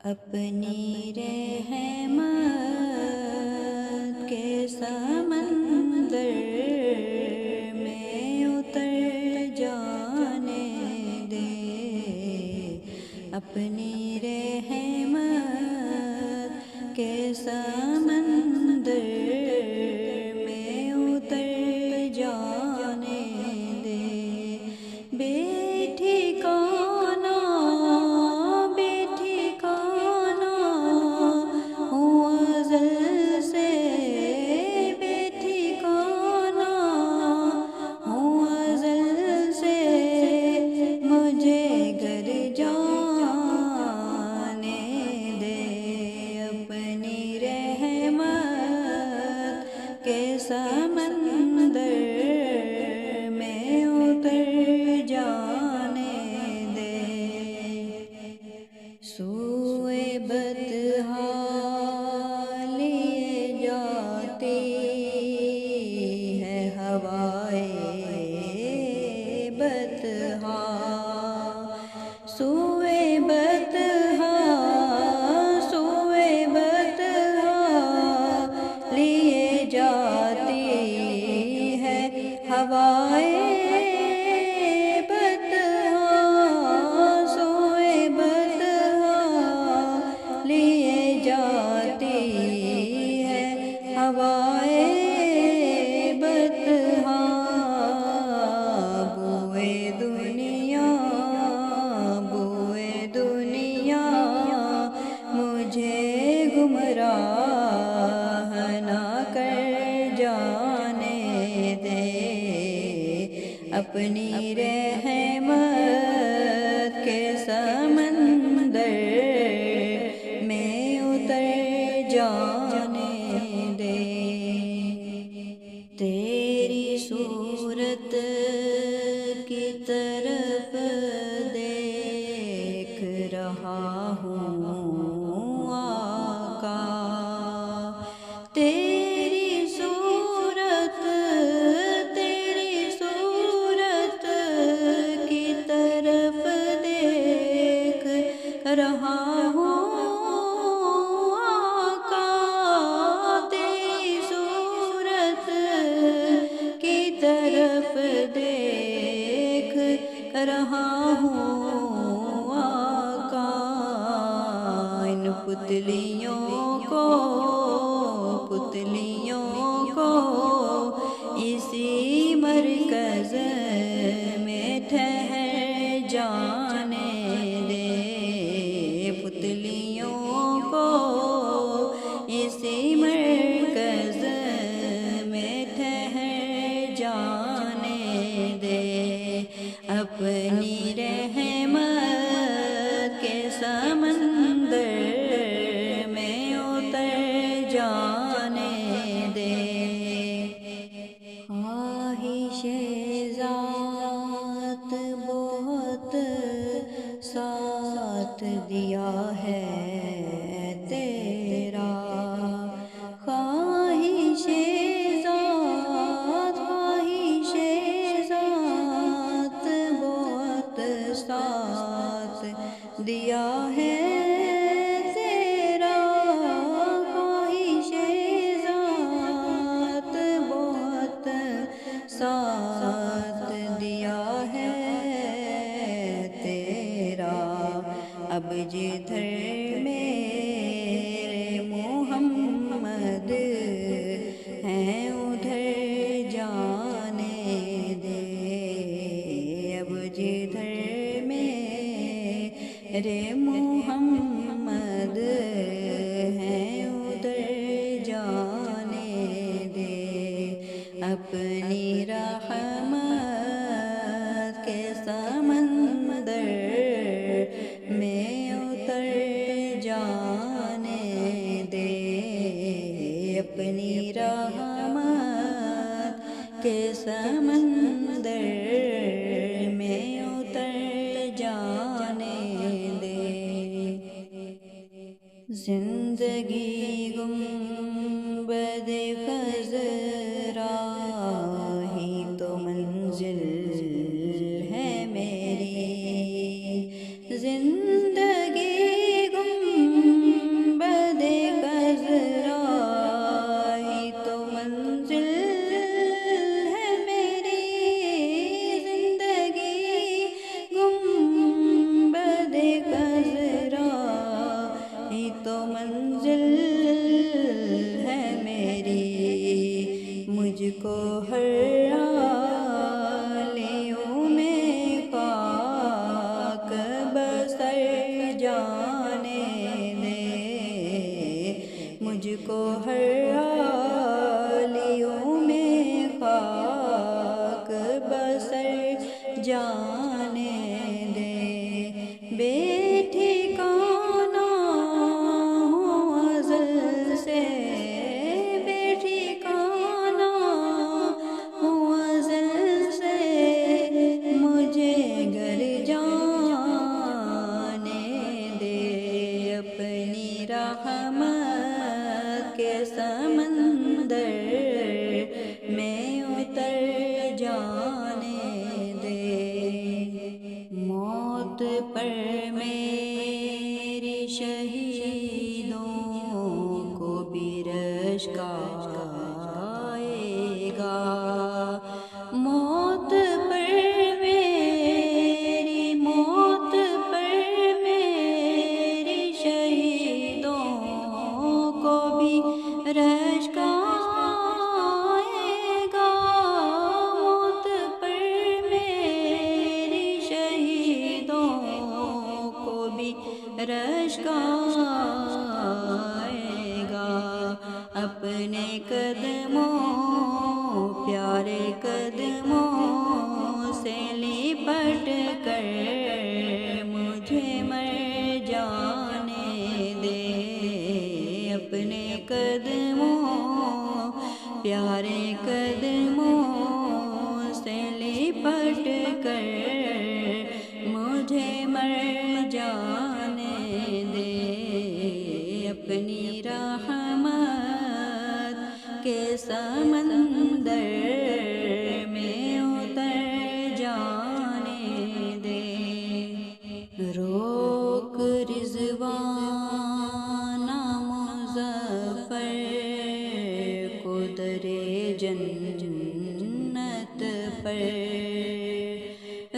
اپنی رحمت کے سمندر میں اتر جانے دے، اپنی رحمت کے سمندر میں اتر جانے دے۔ بے ٹھکانہ سمندر میں اتر جانے دے، سوئے بطحا لیے جاتی ہے ہوائے بطحا، سوئے بطحا لیے جاتی ہے ہوائے بطحا، سوئے بطحا لیے جاتی ہے ہوائے بطحا، بوئے دنیا مجھے گمراہ نہ کر جانے دے، اپنی رحمت کے سمندر میں اتر جانے دے۔ تیری صورت کی طرف دیکھ رہا ہوں آقا، تیری صورت کی طرف دیکھ رہا ہوں آقا، تیری صورت کی طرف دیکھ رہا ہوں آقا، ان پتلیوں کو اسی مرکز میں ٹھہر جانے دے، پتلیوں کو اسی مرکز میں ٹھہر جانے دے، اپنی رحمت کے سمندر میں اتر جانے دے۔ خواہش ذات بہت ساتھ دیا ہے تیرا، خواہش ذات بہت ساتھ دیا ہے تیرا، خواہش ذات بہت ساتھ دیا ہے تیرا، اب جدھر میرے محمد ہیں ادھر جانے دے، اب جدھر میرے محمد ہیں ادھر جانے دے، اپنی رحمت کے سمندر میں اتر جانے دے، اپنی رحمت کے سمندر میں اتر جانے دے۔ زندگی گنبد خضرا ہی تو منزل ہے میری، زندگی گنبد کو ہر حالیوں میں خاک بسر جانے دے، بے ٹھکانہ ہوں ازل سے، بے ٹھکانہ ہوں ازل سے، مجھے گر جانے دے، اپنی رحمت کے سمندر میں اتر جانے دے۔ موت پر میری شہیدوں کو بھی رشک آئے گا، موت پر میری، موت پر میری شہیدوں کو بھی رشک آئے گا، موت پر میری شہیدوں کو بھی رشک آئے گا، اپنے قدموں پیارے قدموں سے لپٹ کر مجھے مر جانے دے، اپنے قدموں پیارے قدموں سے لپٹ کر مجھے مر جانے دے، اپنی رحمت کے سمندر میں اتر جانے دے۔ روک رضوان مظفر کو در جنت پر،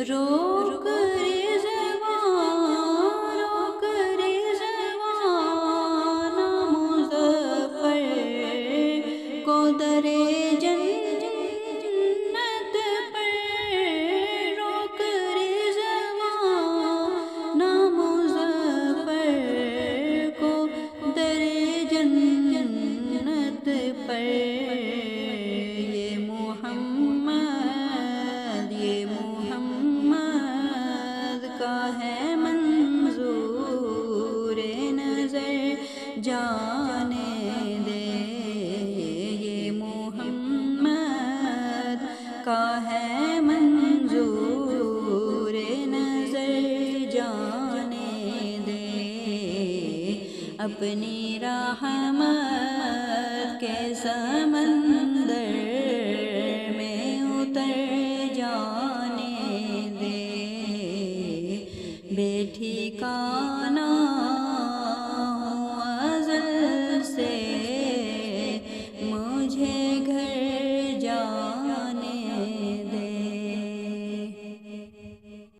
روک رضوان، روک رضوان مظفر کو در جنت پر، روک رضوان مظفر کو در جنت پر، یہ محمد کا ہے منظور نظر جانے دے، یہ محمد کا ہے منظور نظر جانے دے، اپنی رحمت کے سمندر میں اتر جانے دے، بے ٹھکانہ